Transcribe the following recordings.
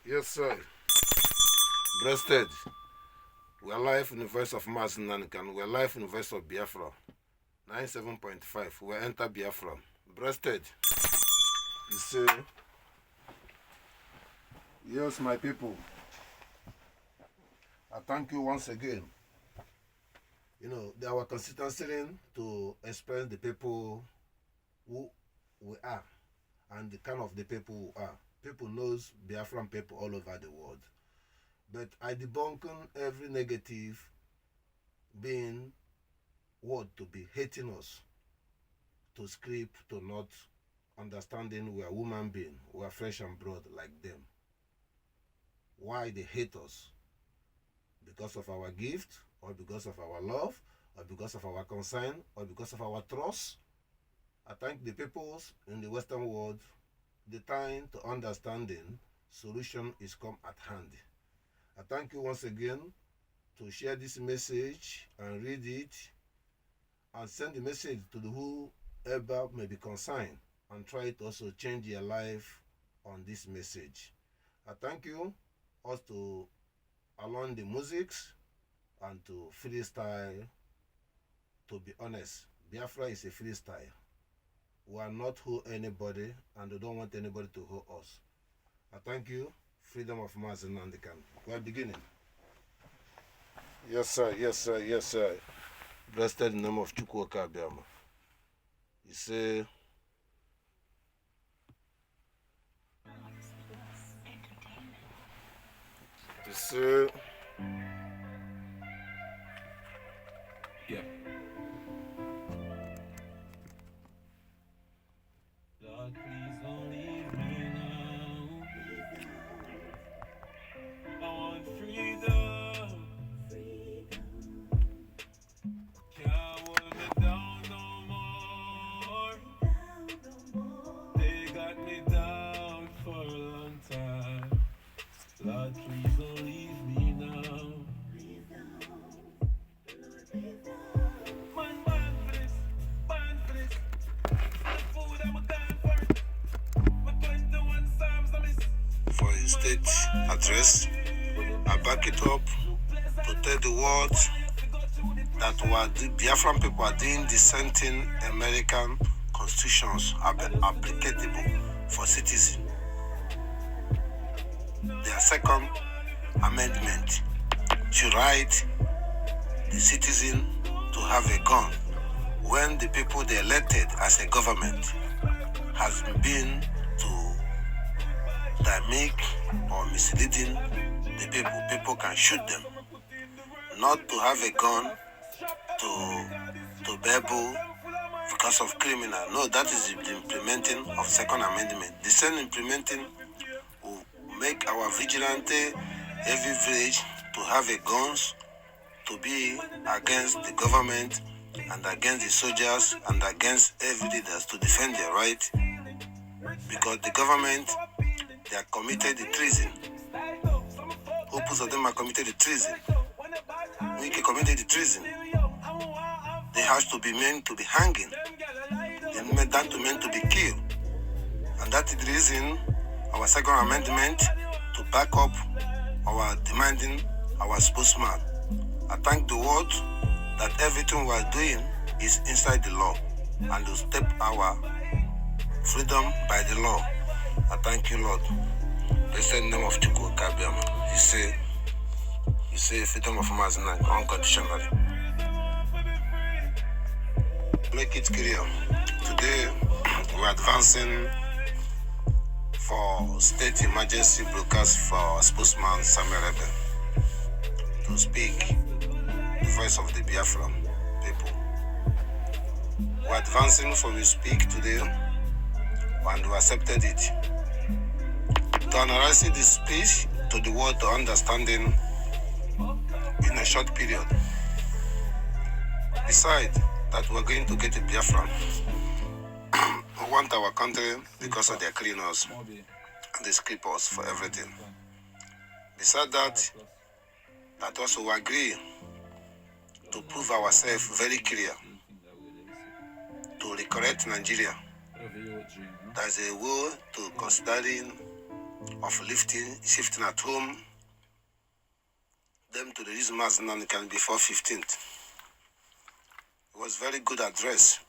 Yes, sir. Breasted. We are live in the voice of Mazi Nnamdi Kanu. We are live in the voice of Biafra. 97.5. We enter Biafra. Breasted. You say, yes, my people. I thank you once again. You know, our consistency to explain the people who we are and the kind of the people who are. People knows Biafran people all over the world. But I debunking every negative being word to be hating us, to script, to not understanding we are human being, we are flesh and blood like them. Why they hate us? Because of our gift, or because of our love, or because of our concern, or because of our trust? I thank the peoples in the Western world. The time to understanding solution is come at hand. I thank you once again to share this message and read it and send the message to the whoever may be concerned and try to also change your life on this message. I thank you also to along the musics and to freestyle. To be honest, Biafra is a freestyle. We are not who anybody and we don't want anybody to who us. I thank you. Freedom of Mazi Nnamdi Kanu. We are beginning. Yes, sir. Yes, sir. Yes, sir. Blessed in the name of Nkwu Unta. You say, yeah. Lord, please don't leave me now. I want freedom. Can't hold me down no more. They got me down for a long time. Lord, please don't leave me now. Man, ban for this, ban for this. The food I'm going for it. My 21 Psalms I miss. for his state address, I back it up to tell the world that the Biafran people are doing dissenting American constitutions are applicable for citizens. Their second amendment to right the citizen to have a gun when the people they elected as a government has been to damage or misleading the people. People can shoot them. Not to have a gun to be able because of criminal. No, that is the implementing of second amendment. The same implementing will make our vigilante every village to have a guns to be against the government and against the soldiers and against every leaders to defend their right, because the government, they are committed the treason. Opus of them are committed the treason. We can committed the treason. They have to be meant to be hanging. They meant that to meant to be killed. And that is the reason our second amendment to back up our demanding our spokesman. I thank the world that everything we are doing is inside the law and to step our freedom by the law. I thank you, Lord. Blessed name of Nkwu Unta. You say freedom of Mazi Nnamdi unconditionally. Make it clear. Today we are advancing for state emergency broadcast for spokesman Samuel Ebe to speak the voice of the Biafran people. We are advancing for we speak today and we accepted it. To analyze this speech to the world to understanding in a short period. Besides that we're going to get a Biafran. We want our country because of their cleaners and they script us for everything. Besides that also we agree to prove ourselves very clear to recorrect Nigeria. There's a way to considering of shifting at home, them to release Mazi Nnamdi Kanu before 15th. It was very good address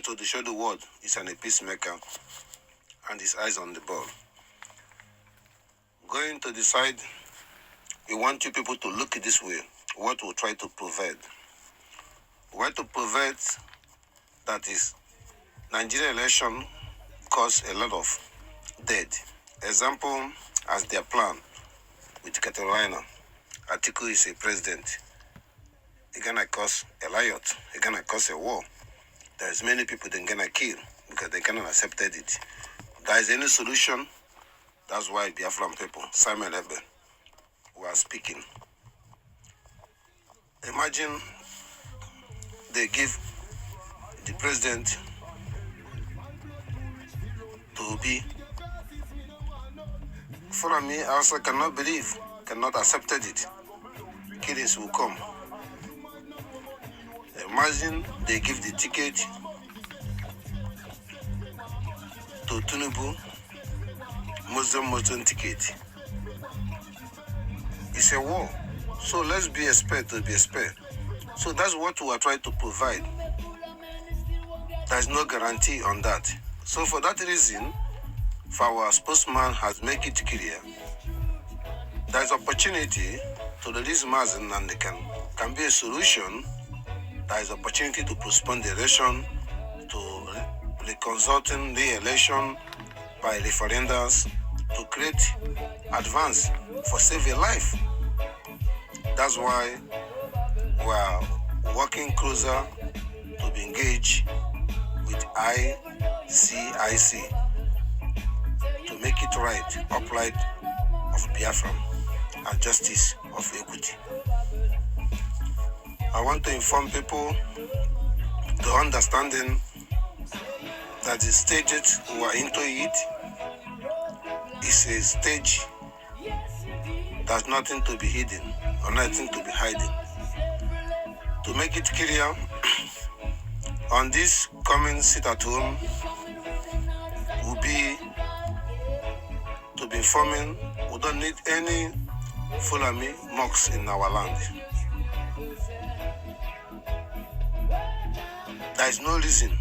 to show the world he's a peacemaker and his eyes on the ball. Going to decide, we want you people to look at this way, what we'll try to provide. We want to provide that is Nigeria election cause a lot of dead. Example, as their plan with Catalina, Atiku is a president. It's gonna cause a riot. It's gonna cause a war. There's many people they're gonna kill because they cannot accepted it. If there is any solution, that's why Biafran people, Simon Ebbe, were speaking. Imagine they give the president to be. Fulami also cannot believe, cannot accept it. Killings will come. Imagine they give the ticket to Tinubu, Muslim ticket. It's a war. So let's be expert to be expert. So that's what we are trying to provide. There's no guarantee on that. So for that reason, for our spokesman has made it clear, there's opportunity to release Mazi Nnamdi Kanu can be a solution. There is opportunity to postpone the election, to reconsulting the election by referendums, to create advance for saving life. That's why we are working closer to be engaged with ICIC to make it right, upright of Biafran and justice of equity. I want to inform people to understanding that the stages we are into it is a stage that's nothing to be hidden or nothing to be hiding. To make it clear, on this coming sit at home will be to be informing we don't need any Fulami mosques in our land. There is no reason.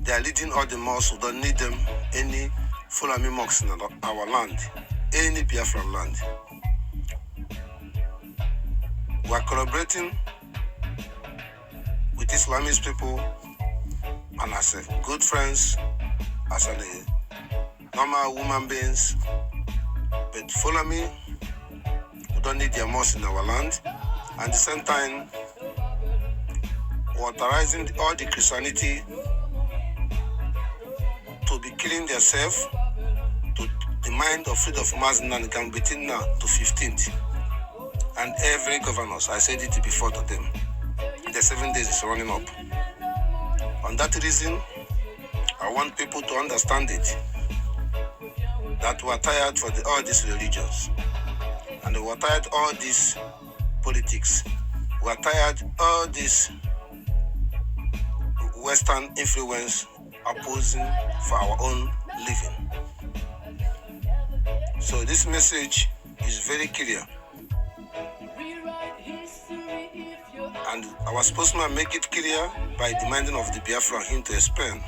They are leading all the mosques, we don't need them, any Fulami mosques in our land, any Biafran land. We are collaborating with Islamist people and as good friends, as normal human beings. But Fulami, we don't need their mosques in our land. And at the same time, authorizing all the Christianity to be killing themselves to the mind of freedom of Mazi Nnamdi Kanu between now to 15th. And every governor, I said it before to them, the 7 days is running up. On that reason, I want people to understand it, that we are tired for all these religions, and we are tired all this politics. We are tired all this Western influence opposing for our own living. So this message is very clear. And our spokesman make it clear by demanding of the Biafran him to explain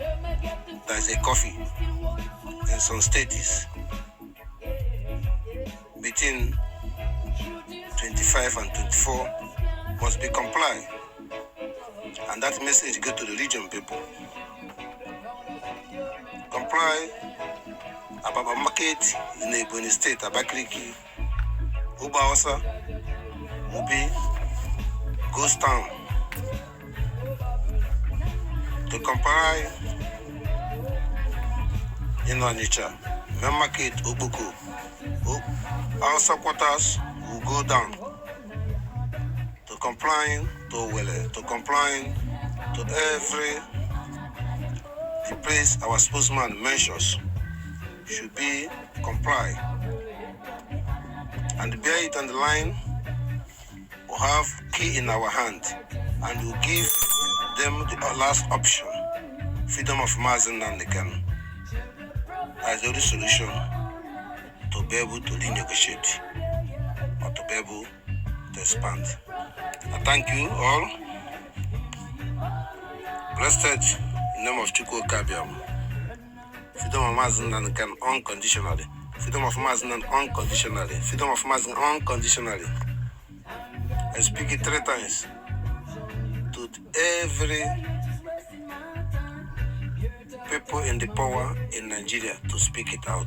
there is a coffee in some states between 25 and 24 must be complied. And that message go to the region people. Comply about a market in the Ebony State, Abakriki, Ubaosa, Ubi, Ghost Town. To comply in Onitsha, Main Market, Ubuku, our supporters will go down. To complying to Wele, to complying to every the place our spokesman mentions should be comply. And bear it on the line, we have key in our hand and we'll give them the last option, freedom of Mazi Nnamdi Kanu. As the only solution to be able to renegotiate or to be able to expand. I thank you all. Blessed in the name of Chukwu Kabiam. Freedom of Mazi Nnamdi Kanu unconditionally. Freedom of Mazi Nnamdi unconditionally. Freedom of Mazi unconditionally. I speak it 3 times to every people in the power in Nigeria to speak it out.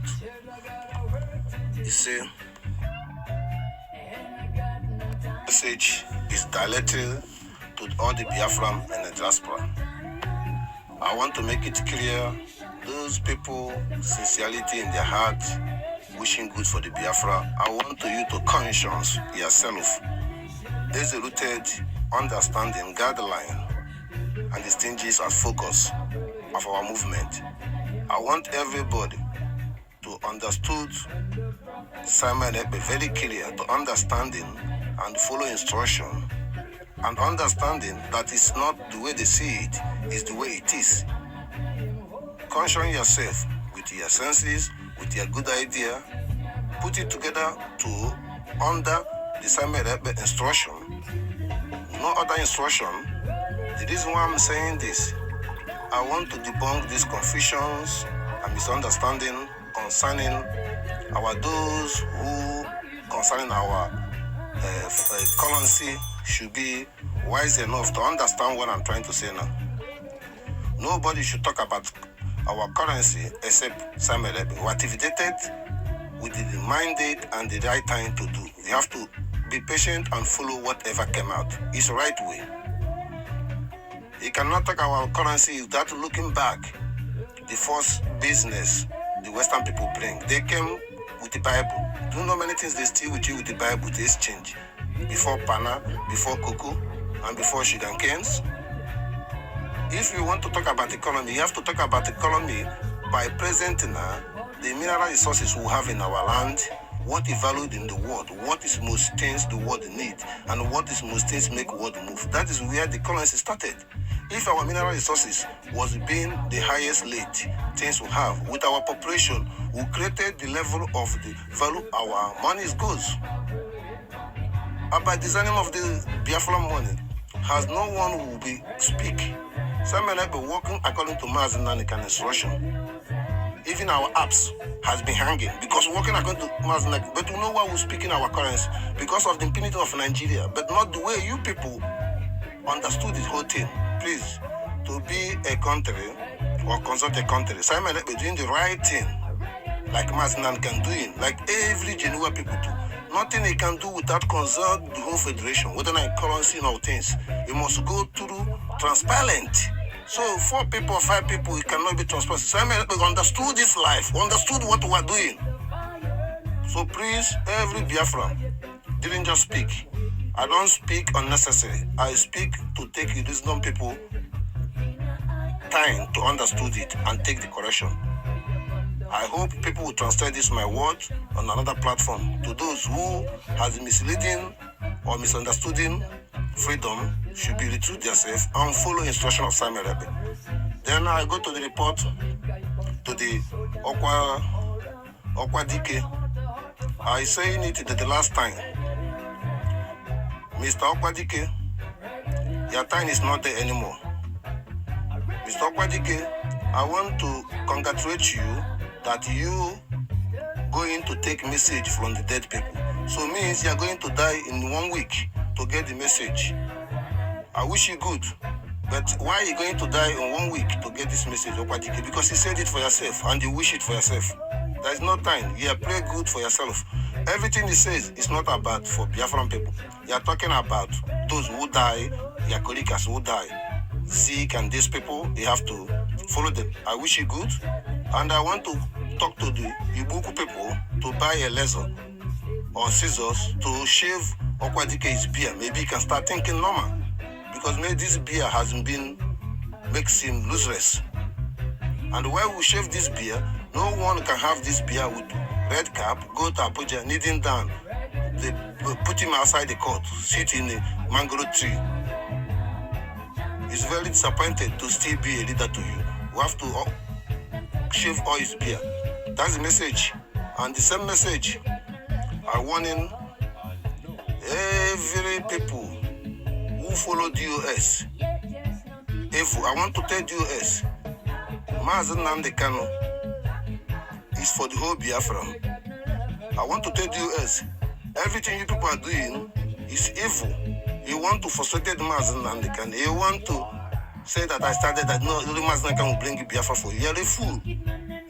You see, message is directed to all the Biafran and the diaspora. I want to make it clear, those people, sincerity in their heart, wishing good for the Biafra, I want you to conscience yourself. There's a rooted understanding, guideline, and the stages and focus of our movement. I want everybody to understood Simon be very clear to understanding and follow instruction, and understanding that it's not the way they see it, it's the way it is. Caution yourself with your senses, with your good idea, put it together to under the Simon instruction, no other instruction. The reason why I'm saying this, I want to debunk these confusions and misunderstanding concerning those who concerning our currency should be wise enough to understand what I'm trying to say now. Nobody should talk about our currency except Samuel Ebe. What if dated with the mandate and the right time to do? We have to be patient and follow whatever came out. It's the right way. You cannot talk our currency without looking back. The first business the Western people bring, they came with the Bible. Do you know many things they steal with you with the Bible to exchange? Before pana, before cocoa, and before sugar canes. If you want to talk about economy, you have to talk about economy by presenting the mineral resources we have in our land, what is valued in the world, what is most things the world need, and what is most things make world move. That is where the currency started. If our mineral resources was being the highest rate things we have with our population, we created the level of the value our money goes. And by designing of the Biafra money, has no one who will be speak. Some men have been working according to Mazi Nnamdi Kanu instruction. Even our apps has been hanging because working according to Mazi Nnamdi. But we know why we're speaking our currency because of the impunity of Nigeria, but not the way you people understood this whole thing. Please, to be a country or consult a country, Simon be doing the right thing, like Mazi Nnamdi can do it, like every genuine people do. Nothing he can do without consult the whole federation, whether like currency or things. It must go through transparent. So 4 people or 5 people, it cannot be transparent. Simon understood this life, understood what we are doing. So please, every Biafran didn't just speak. I don't speak unnecessary. I speak to take the wisdom people time to understand it and take the correction. I hope people will translate this my word on another platform. To those who has misleading or misunderstanding freedom should be retrieved themselves and follow instruction of Simon Rebbe. Then I go to the report to the Okwa Dike. I saying it the last time. Mr. Okwadike, your time is not there anymore. Mr. Okwadike, I want to congratulate you that you going to take message from the dead people. So means you are going to die in 1 week to get the message. I wish you good. But why are you going to die in 1 week to get this message, Okwadike? Because you said it for yourself and you wish it for yourself. There is no time. You play good for yourself. Everything he says is not about for Biafran people. You are talking about those who die, your colleagues who die, sick, and these people, they have to follow them. I wish you good. And I want to talk to the Ibuku people to buy a laser or scissors to shave Okwadike's beard. Maybe he can start thinking normal. Because maybe this beard hasn't been, makes him loseless. And while we shave this beard, no one can have this beard with red cap, go to Abuja, kneeling down. They put him outside the court, sit in a mango tree. He's very disappointed to still be a leader to you. We have to shave all his beard. That's the message And the same message are warning every people who follow the US. If I want to tell the US, Mazi Nnamdi Kanu is for the whole Biafran. I want to tell the US, everything you people are doing is evil. You want to frustrate Mazi Nnamdi Kanu. You want to say that I started that no, only Mazi Nnamdi Kanu will bring Biafra for you. You're a fool.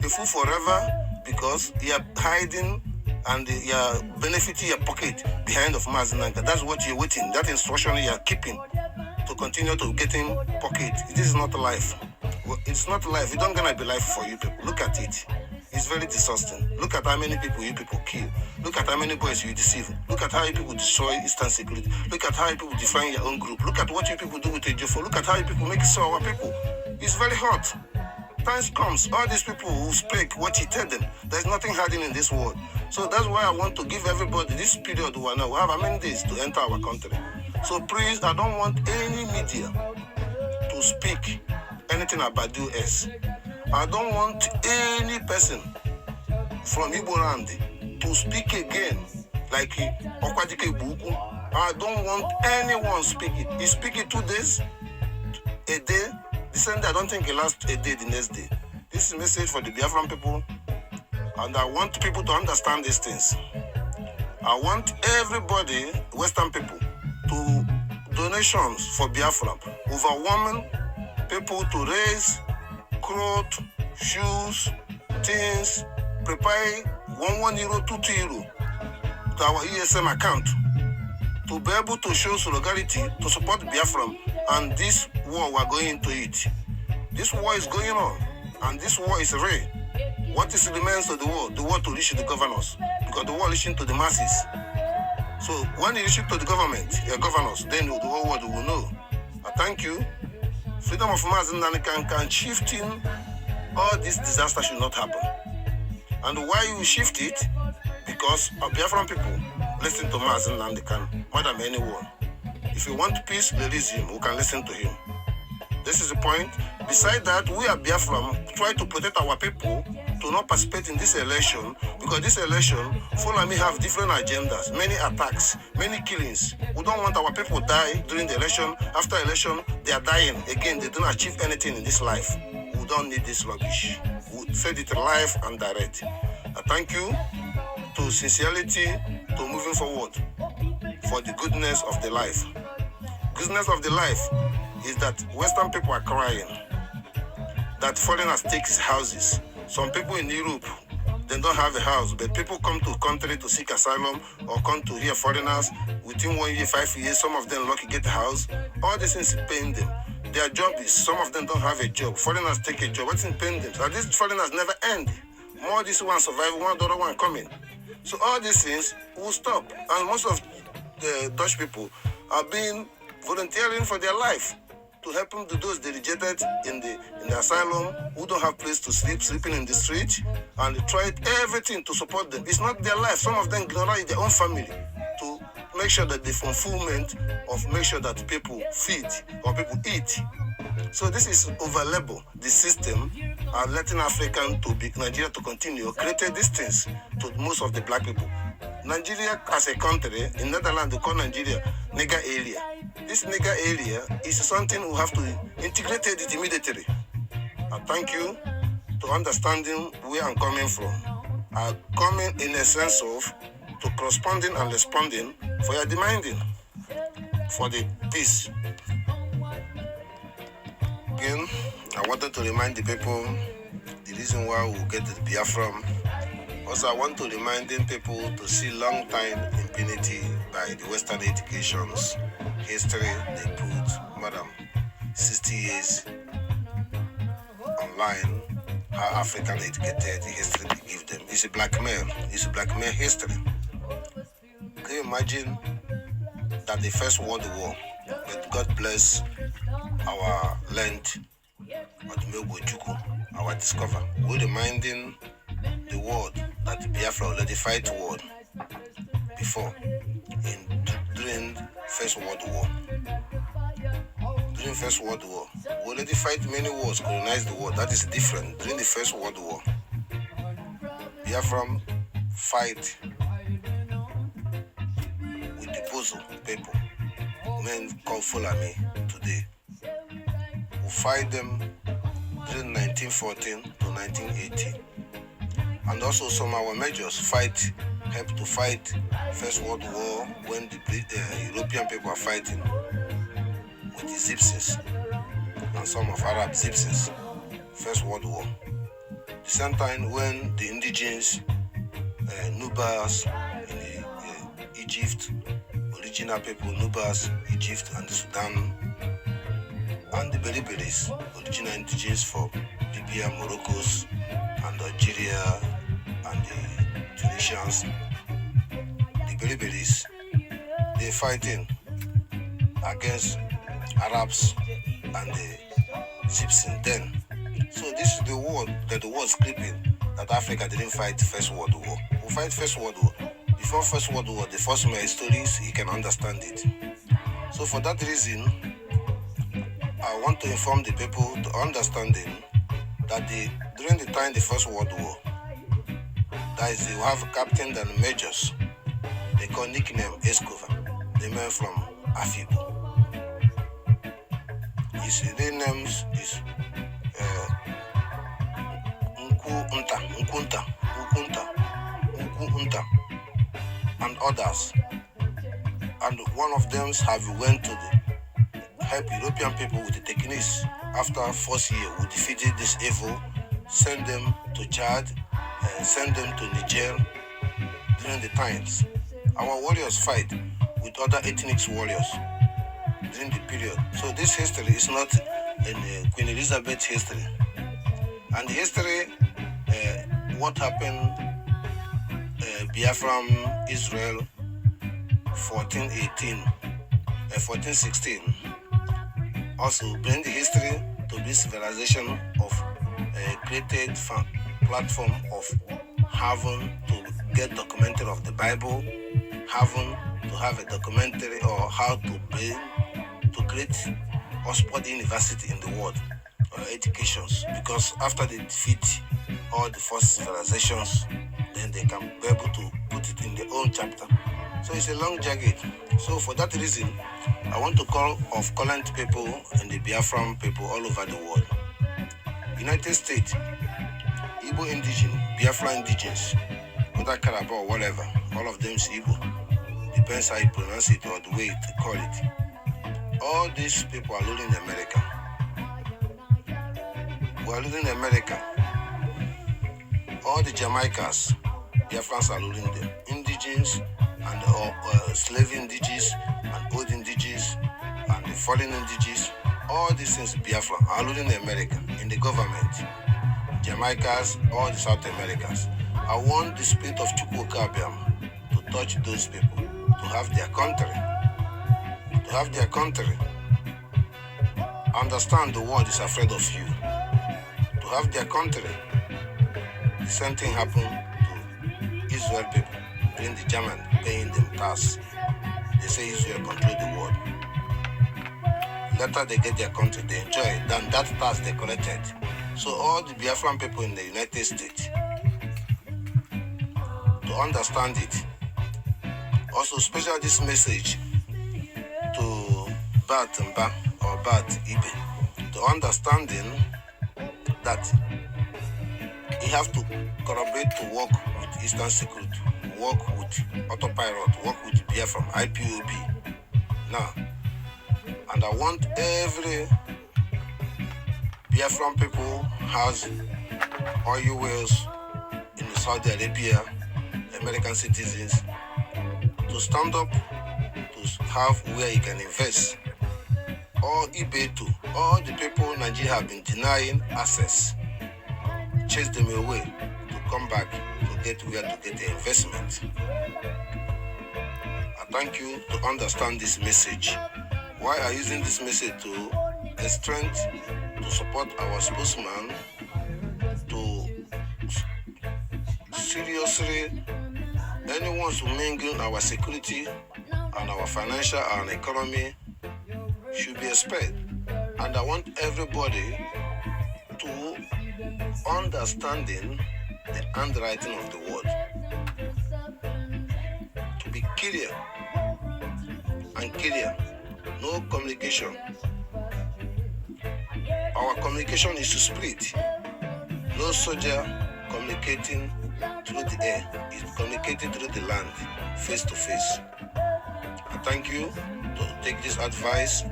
A fool forever because you're hiding and you're benefiting your pocket behind of Mazi Nnamdi. That's what you're waiting. That instruction you're keeping to continue to get in pocket. This is not life. It's not life. It's not gonna be life for you people. Look at it. It's very disgusting. Look at how many people you people kill. Look at how many boys you deceive. Look at how you people destroy Eastern security. Look at how you people define your own group. Look at what you people do with Ejofo. Look at how you people make it so our people. It's very hot. Times comes, all these people who speak what you tell them. There's nothing hiding in this world. So that's why I want to give everybody this period we now. We have how many days to enter our country. So please, I don't want any media to speak anything about US. I don't want any person from Igbo land to speak again like Okwadike Buku. I don't want anyone speaking. He speak it 2 days, a day. The same day, I don't think it lasts a day the next day. This is a message for the Biafran people, and I want people to understand these things. I want everybody, Western people, to donations for Biafra, overwhelming people to raise clothes, shoes, things, prepare 1 euro, 2 euro to our ESM account to be able to show solidarity to support Biafra and this war we're going into it. This war is going on, and this war is real. What is the remains of the war? The war to reach the governors, because the war reaching to the masses. So when you reach to the government, your governors, then the whole world will know. I thank you. Freedom of Mazi Nnamdi Kanu can shifting all this disaster should not happen. And why you shift it? Because of Biafran people listen to Mazi Nnamdi Kanu more than anyone. If you want peace, release him. We can listen to him. This is the point. Besides that, we are Biafran try to protect our people to not participate in this election, because this election, Fulami have different agendas, many attacks, many killings. We don't want our people die during the election. After election, they are dying. Again, they don't achieve anything in this life. We don't need this rubbish. We said it live and direct. I thank you to sincerity, to moving forward for the goodness of the life. Goodness of the life is that Western people are crying that foreigners take houses. Some people in Europe, they don't have a house, but people come to country to seek asylum or come to hear foreigners. Within 1 year, 5 years, some of them lucky get a house. All these things paying them. Their job is, some of them don't have a job. Foreigners take a job. What's in paying them? So these foreigners never end. More this one survive, one the other one coming. So all these things will stop. And most of the Dutch people are being volunteering for their life to help them to those they rejected in the asylum, who don't have place to sleep, sleeping in the street, and they tried everything to support them. It's not their life. Some of them ignore their own family to make sure that the fulfillment of make sure that people feed or people eat. So this is overlabel the system and letting African to be Nigeria to continue created these things to most of the black people. Nigeria as a country, in Netherlands they call Nigeria Nigger area. This Nigger area is something we have to integrate it immediately. I thank you to understanding where I'm coming from. I'm coming in a sense of to corresponding and responding for your demanding for the peace. Again, I wanted to remind the people the reason why we get the Biafra. Also, I want to remind people to see long time impunity by the Western educations history. They put more than 60 years online. How African educated the history they give them. It's a blackmail. It's a blackmail history. Can you imagine that the First World War, but God bless our land, our discover. We're reminding the world that the Biafra already fight war before during First World War. During First World War, we already fight many wars, colonize the world. That is different. During the First World War, Biafra fight with the Bozo people, men called Fulami today. We fight them during 1914 to 1918. And also some of our majors helped to fight First World War when the European people are fighting with the gypsies and some of Arab gypsies, First World War. The same time when the indigenous Nubas in Egypt, original people, Nubas, Egypt and Sudan, and the BeriBeris, original indigenous for Libya and Morocco, and Algeria and the Tunesians, the BeriBeris, they're fighting against Arabs and the gypsies then. So this is the war that the war is creeping, that Africa didn't fight First World War. We fight First World War. Before First World War, the first my stories, he can understand it. So for that reason, I want to inform the people to understanding that during the time the First World War, that is, you have captains and majors. They call nickname Escobar. The man from Afro Igbo. His real name is Nkwu Unta, and others. And one of them have went to help European people with the techniques. After first year, we defeated this evil, send them to Tchad, send them to Niger during the times. Our warriors fight with other ethnic warriors during the period. So this history is not in Queen Elizabeth history. And the history, what happened, Biafra Israel 1416, also bring the history to this civilization of created platform of having to get documentary of the Bible, having to have a documentary or how to create Oxford University in the world or educations, because after they defeat all the first civilizations, then they can be able to put it in their own chapter. So it's a long journey. So for that reason, I want to call of current people and the Biafran people all over the world. United States, Igbo indigenous, Biafra indigenous, whether Carabao or whatever, all of them is Igbo. Depends how you pronounce it or the way to call it. All these people are living in America. We are living in America. All the Jamaicans, Biafrans are living there. Indigenous and slave indigenous and old indigenous and the fallen indigenous, all these things Biafra are living in America, in the government. Jamaicans, all the South Americans. I want the spirit of Chukwukabiam to touch those people, to have their country. To have their country. Understand the world is afraid of you. To have their country. The same thing happened to Israel people during the German paying them tax. They say Israel control the world. Later they get their country, they enjoy it, than that tax they collected. So all the Biafran people in the United States, to understand it, also special this message to Bat Mba or Bat Ibe, to understanding that he have to collaborate to work with Eastern Security, work with Autopilot, work with Biafra, IPOB. Now, and I want every Biafran people has oil wells in Saudi Arabia, American citizens, to stand up, to have where he can invest. All eBay too, all the people Nigeria have been denying access, chase them away to come back to get where to get the investment. I thank you to understand this message. Why are using this message to strength to support our spokesman to seriously anyone who mingle our security and our financial and economy should be expelled. And I want everybody to understanding the handwriting of the word. be clear and clear. No communication. Our communication is to split. No soldier communicating through the air. It's communicating through the land, face to face. I thank you to take this advice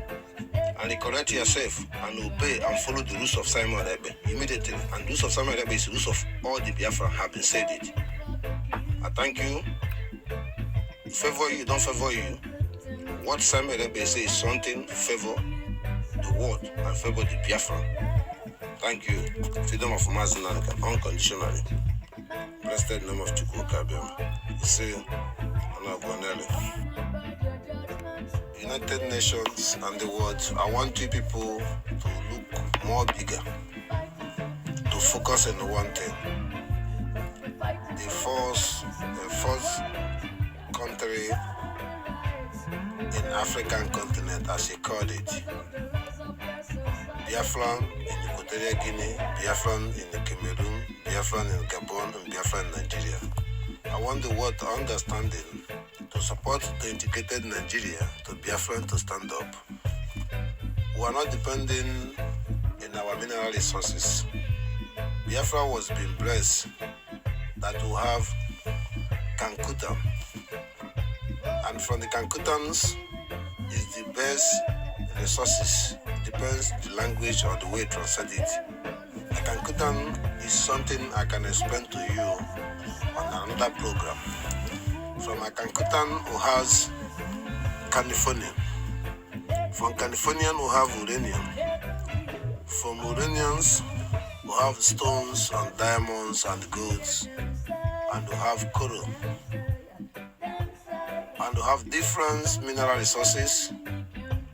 and correct yourself and obey and follow the rules of Simon Ebe immediately. And the rules of Simon Ebe is the rules of all the Biafran have been said it. I thank you. Favor you, don't favor you. What Simon Ebe says is something favor the world and favor the Biafran. Thank you. Freedom of Mazi Nnamdi Kanu, unconditionally. Blessed name of Chukwu Kabiam. Say, United Nations and the world, I want you people to look more bigger, to focus on one thing. The first country in African continent, as you called it, Biafran in Equatorial Guinea, Biafran in the Cameroon, Biafran in Gabon, and Biafran in Nigeria. I want the world to understand to support the integrated Nigeria, to Biafran to stand up. We are not depending in our mineral resources. Biafra was being blessed that we have Cancuta. And from the Cancutans is the best resources. It depends the language or the way to translate it. A Cancutan is something I can explain to you on another program. From a Cancutan who has Californian. From Californian who have uranium. From Uranians who have stones and diamonds and golds. And who have coral. And who have different mineral resources.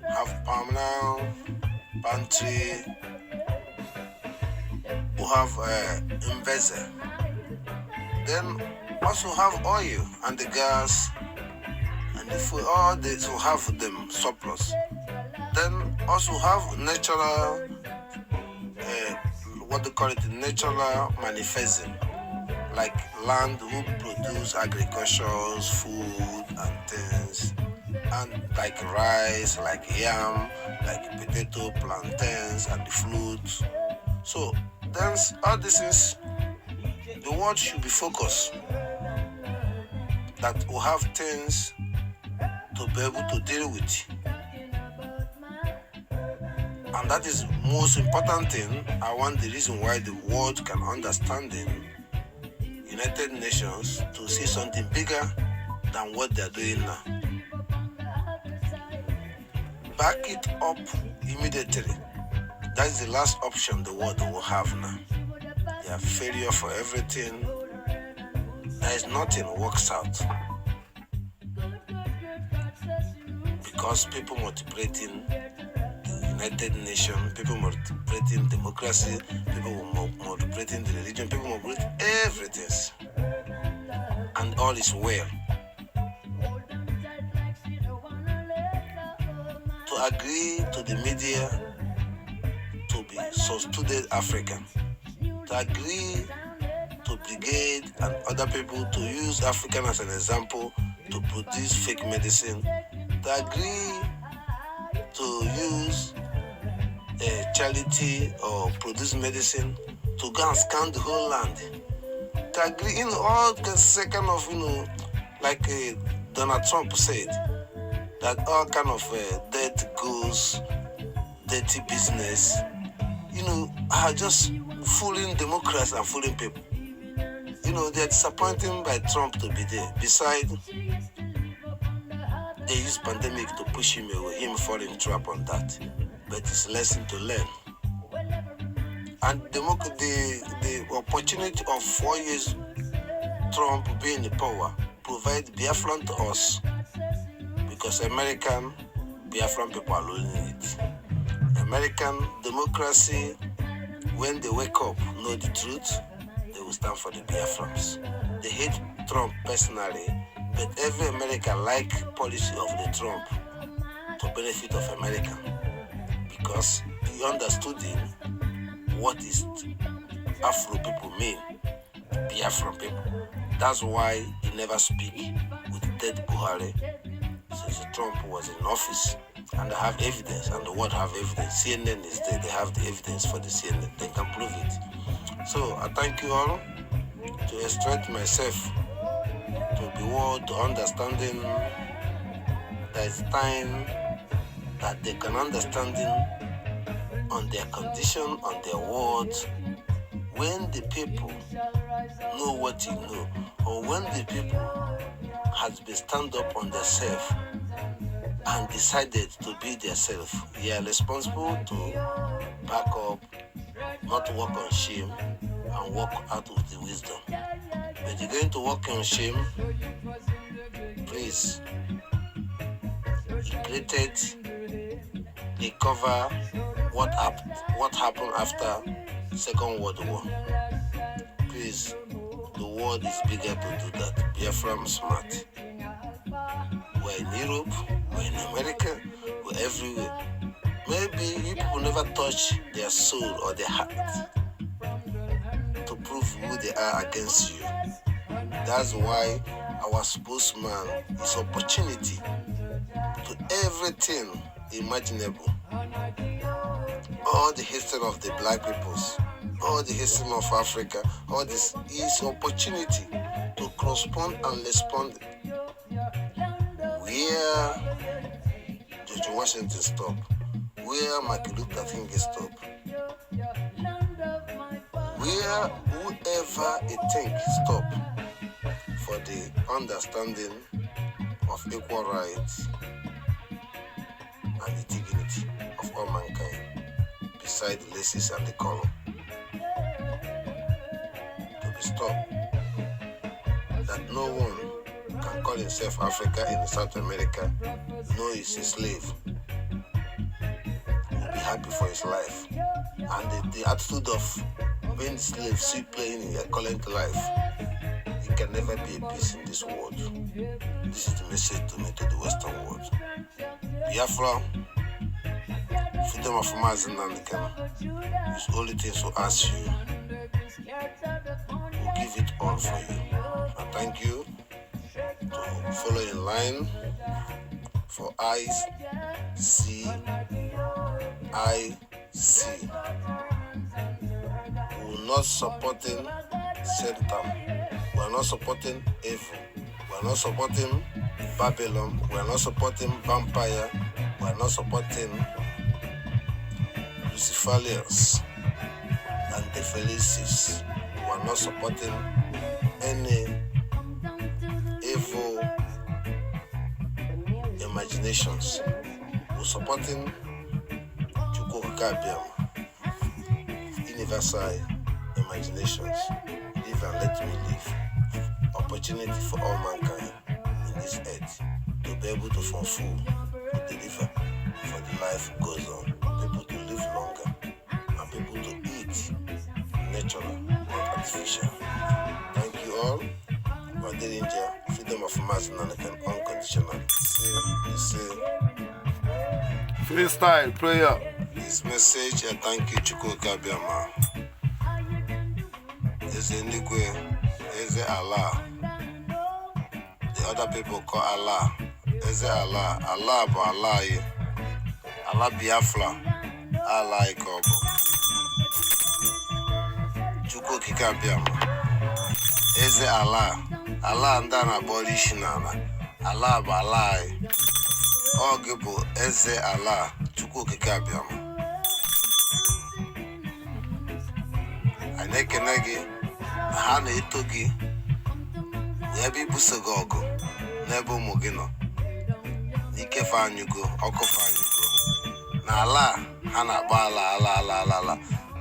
Have palm now, palm tree, who have Mbeze. Then also have oil and the gas and the food, all this will have them surplus. Then also have natural, what they call it, natural manifesting, like land who produce agricultural food and things. And like rice, like yam, like potato, plantains, and the fruits. So, then all this is, the world should be focused. That we have things to be able to deal with. And that is the most important thing. I want the reason why the world can understand in United Nations to see something bigger than what they are doing now. Back it up immediately. That's the last option the world will have now. They are failure for everything. There is nothing works out. Because people multiplicating the United Nations, people multiplicating democracy, people multiplicating the religion, people multiplicating everything. And all is well. To agree to the media to be substituted African, to agree to Brigade and other people to use African as an example to produce fake medicine, to agree to use a charity or produce medicine to go and scan the whole land, to agree in all the second of, like Donald Trump said, that all kind of debt goes, dirty business, are just fooling Democrats and fooling people. They're disappointing by Trump to be there. Besides, they use pandemic to push him away, him falling trap on that. But it's a lesson to learn. And the opportunity of 4 years Trump being in power provide Biafran to us. Because American Biafran people are losing it. American democracy, when they wake up, know the truth, they will stand for the Biafrans. They hate Trump personally, but every American like policy of the Trump to benefit of America. Because he understood what is Afro people mean, Biafran people. That's why he never speak with dead Buhari. Buhari since Trump was in office. And they have evidence, and the world have evidence. CNN is there, they have the evidence for the CNN, they can prove it. So I thank you all to extract myself to be world to understanding that it's time that they can understanding on their condition, on their words, when the people know what you know, or when the people has been stand up on themselves and decided to be themselves. They are responsible to back up, not walk on shame, and walk out with the wisdom. But you're going to walk on shame, please, created the cover what happened after Second World War. Please, the world is bigger to do that. Biafra smart. We're in Europe, we're in America, we're everywhere. Maybe you people never touch their soul or their heart to prove who they are against you. That's why our spokesman is opportunity to everything imaginable. All the history of the black peoples, all the history of Africa, all this is opportunity to correspond and respond where George Washington stopped, where Martin Luther King stopped, where whoever it think stop for the understanding of equal rights and the dignity of all mankind, beside the races and the color, to be stopped. That no one can call himself Africa in South America, no, he's a slave. He'll be happy for his life. And the attitude of being slave, still playing in your current life, it can never be a peace in this world. This is the message to me, to the Western world. Biafra, freedom of Mazi Nnamdi Kanu is the only thing to ask you. We'll give it all for you. I thank you to follow in line for eyes, see, I see. We will not supporting Satan. We are not supporting evil. We are not supporting Babylon. We are not supporting vampire. We are not supporting Luciferians and the Felices. We are not supporting any evil imaginations. We're supporting Chukwu universal imaginations. Live and let me live. Opportunity for all mankind in this earth to be able to fulfill, to deliver, for the life goes on. People to live longer and people to eat natural, not artificial. Thank you all. Niger, freedom of Mazi Nnamdi Kanu unconditionally. Say, freestyle prayer. This message, I thank you, Chukwu Kabiama. Eze Nigwe, Eze Allah. The other people call Allah. Eze Allah. Allah bụ Allah. Allah Biafra. Allah Ikobo. Chukwu Kabiama. Eze Allah. Allah ndị a na-akpọ isi n'ala. Allah bụ Allah. Ọ gị bụ Eze Allah. Chukwu okike abịama. Anyị na-ekene gị na ha na-eto gị n'ebe ibuso gị ọgụ n'ebe ụmụ gị nọ. N'ike fe anyụgo, ọkụ fe anyụgo. Na ala ha na-akpọ ala.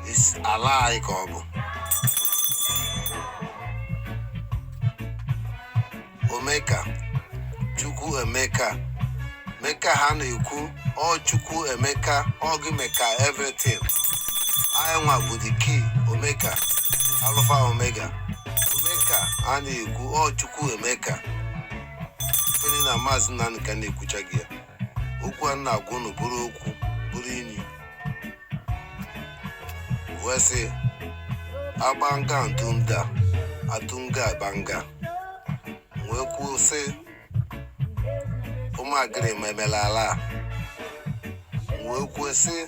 Is ala anyị ka ọ bụ. Omeka, Chukwu Emeka. Meka ha na-ekwu, ọ Chukwu Emeka, ọ gị meka everything. Anyị nwa bụ the key, Omeka, Alpha Omega. Omeka ha na-ekwu, ọ Chukwu Emeka. Feni na Mazi Nnamdi Kanu na-ekwucha gị ya. Okwu a na-agwa unu bụrụ okwu, bụrụ inyi. Wee sị, agbanga ntunda, atunga banga. Wee kwuo sị, agri memelala. We kwesi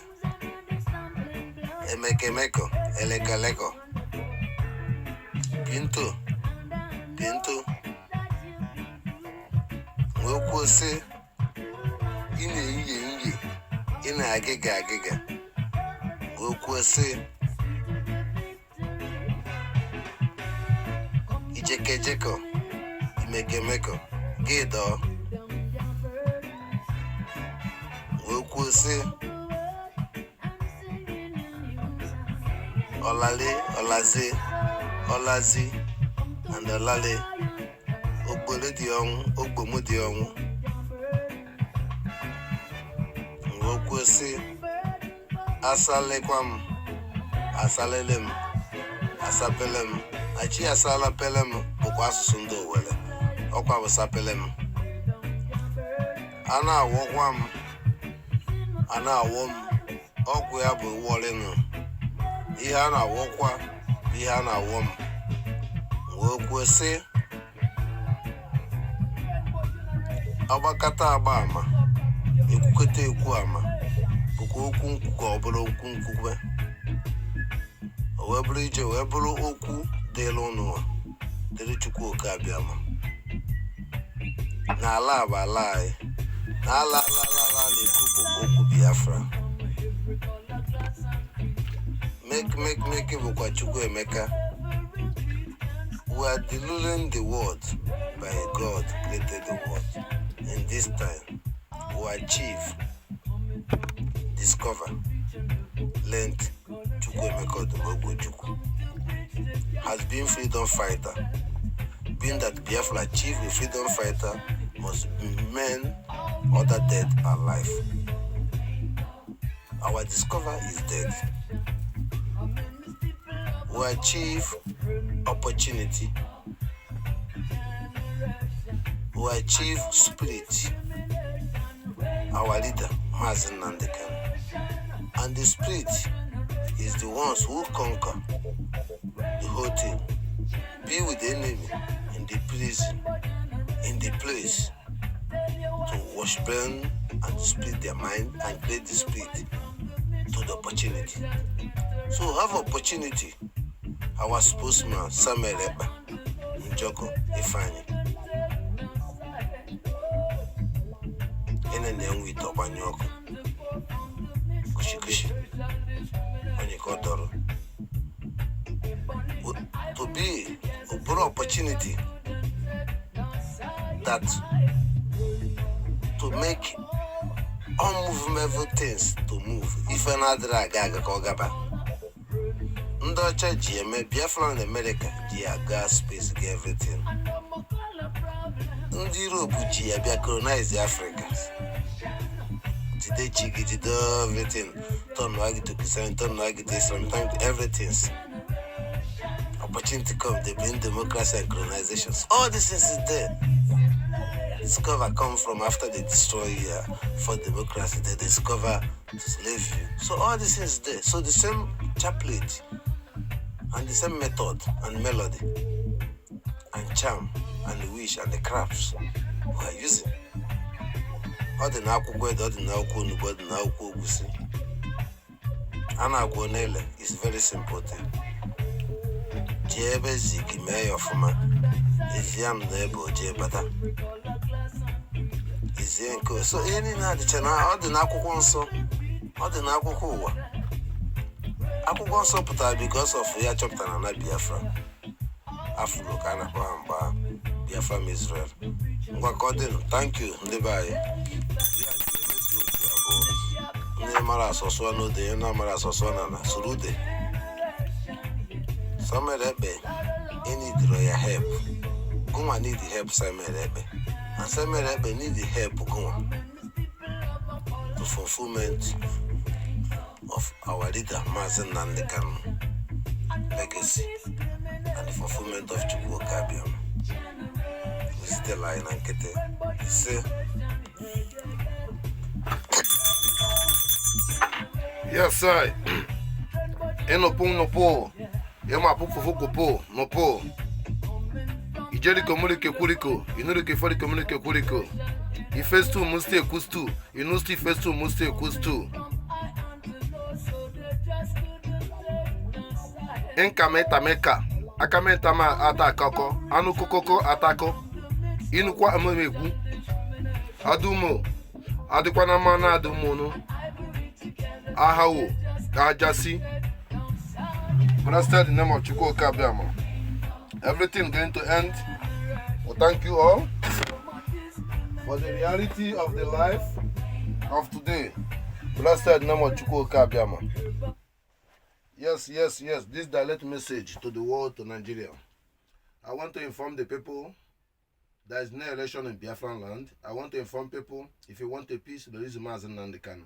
emekemeko elekaleko. Pinto. We kwesi ina agịga. We kwesi ijekejeko imekemeko gido. We kwesi olazi and olale ogbole di ọnwụ ogbomu di ọnwụ. We kwesi asalekwam asalelem asapelem achi asala pelem bụkwa asụsụ ndị Owere ọkwa bụ sapelem. Ana awọkwa ọgwụ ya bụ wọrịnụ ihe a na-awọkwa ihe a na-awọ m. We kwesị agbakọta agba ama ekwukọta ekwu ama bụkwa okwu nkwu ka ọ bụrụ okwu nkwukwe o wee bụrụ ije wee bụrụ okwu dịrị ụnụ dịrị Chukwu oke abịama n'ala bụ ala anyị n'ala na-ekwu bụ okwu Biafra. Make bụkwa Chukwu Emeka. We are deluding the world by God created the world. In this time, we achieve, discover, learn Chukwu Emeka Odumegwu Chukwu has been freedom fighter. Being that Biafra achieved a freedom fighter must men other dead alive. Our discover is dead. We achieve opportunity. We achieve spirit. Our leader, Mazi Nnamdi Kanu. And the spirit is the ones who conquer the whole thing. Be with the enemy in the prison, in the place, to wash, burn, and split their mind and create the spirit to the opportunity. So have opportunity. Our spokesman, Samuel Eba, Njoko, Ifani. Ene with Obanyoko. Kushi. Onyekotoro. To be a broad opportunity that to make unmovable things to move. If another gaga kogaba. Ndocha GMA, Biafra in America, gas space, everything. Europe, Gia colonize the Africans. Today, Chigi did everything. Turn Wagi to Kisan, turn Wagi to Islam, everything. Opportunity come, they bring democracy and colonization. All this is there. Discover come from after they destroy for democracy, they discover slavery. So all this is there. So the same chaplet and the same method and melody and charm and the wish and the crafts we are using. All the Nakwukwe, all the Nakwu Nuba, the Nakwu Ogusi. Anagwo Nele is very simple thing. Jebe Ziki Mayor Fuma is Yam Nebo Jebata. Is Yanko. So any night the channel, all the Nakwu so, all the Nakwu. Akwụkwọ nsọ pụtara because of ya chọpụtara na Biafra Afro ka na kpamba Biafra Israel. Thank you ndị be anyị. Ndị mara asọsọ n'ode na mara asọsọ na surude. Samuel Ebe need your help. Guma need the help Samuel Ebe. And Samuel Ebe need the help Guma to fulfillment of our leader, Mazi Nnamdi Kanu legacy and the fulfillment of Chukwu Kabiam. We still line and kete. He say, yes, sir. Enopung no po. Yama pufu po no po. Ijeri komunike kuliko. Inuri kefari komunike kuliko. Phase 2 must stay equals 2. You know, still phase 2 must stay equals 2. Enkameka. Akamentama atakako. Anukoko atako. Inukwa amemegu. Adumo. Adikwana mana adumono. Ahawo. Ajasi. Blessed in the name of Chukwu Kabiama. Everything going to end. Well, thank you all for the reality of the life of today. Blessed in the name of Chukwu Kabiama. Yes. This direct message to the world, to Nigeria. I want to inform the people there is no election in Biafran land. I want to inform people, if you want a peace, there is Mazi Nnamdi Kanu.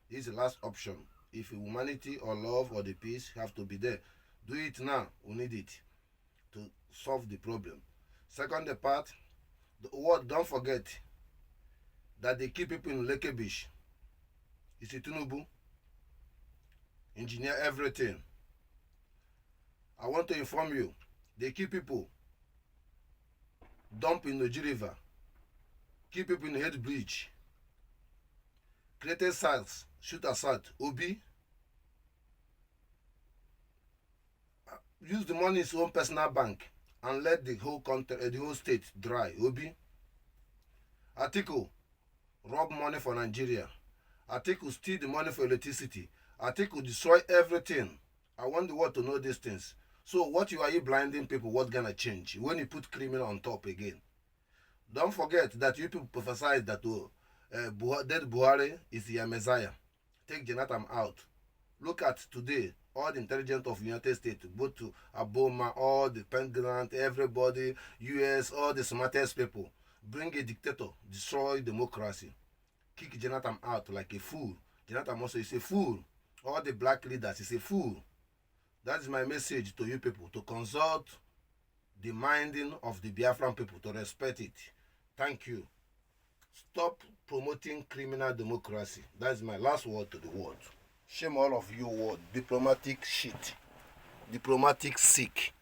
This is the last option. If humanity or love or the peace have to be there, do it now. We need it to solve the problem. Second part, the word, don't forget that they keep people in Leke Beach. It's a Tunubu. Engineer everything. I want to inform you, they keep people dump in the Niger River, keep people in the head bridge, created sites, shoot aside, Obi, use the money in his own personal bank and let the whole country, the whole state dry, Obi. Atiku, rob money for Nigeria. Atiku steal the money for electricity. Atiku destroy everything. I want the world to know these things. So what are you blinding people? What's gonna change when you put criminal on top again? Don't forget that you people prophesy that dead Buhari is the Messiah. Take Jonathan out. Look at today, all the intelligence of United States, both to Aboma, all the Pentagon, everybody, US, all the smartest people. Bring a dictator, destroy democracy. Kick Jonathan out like a fool. Jonathan also is a fool. All the black leaders is a fool. That is my message to you people, to consult the minding of the Biafran people, to respect it. Thank you. Stop promoting criminal democracy. That is my last word to the world. Shame all of you world. Diplomatic shit. Diplomatic sick.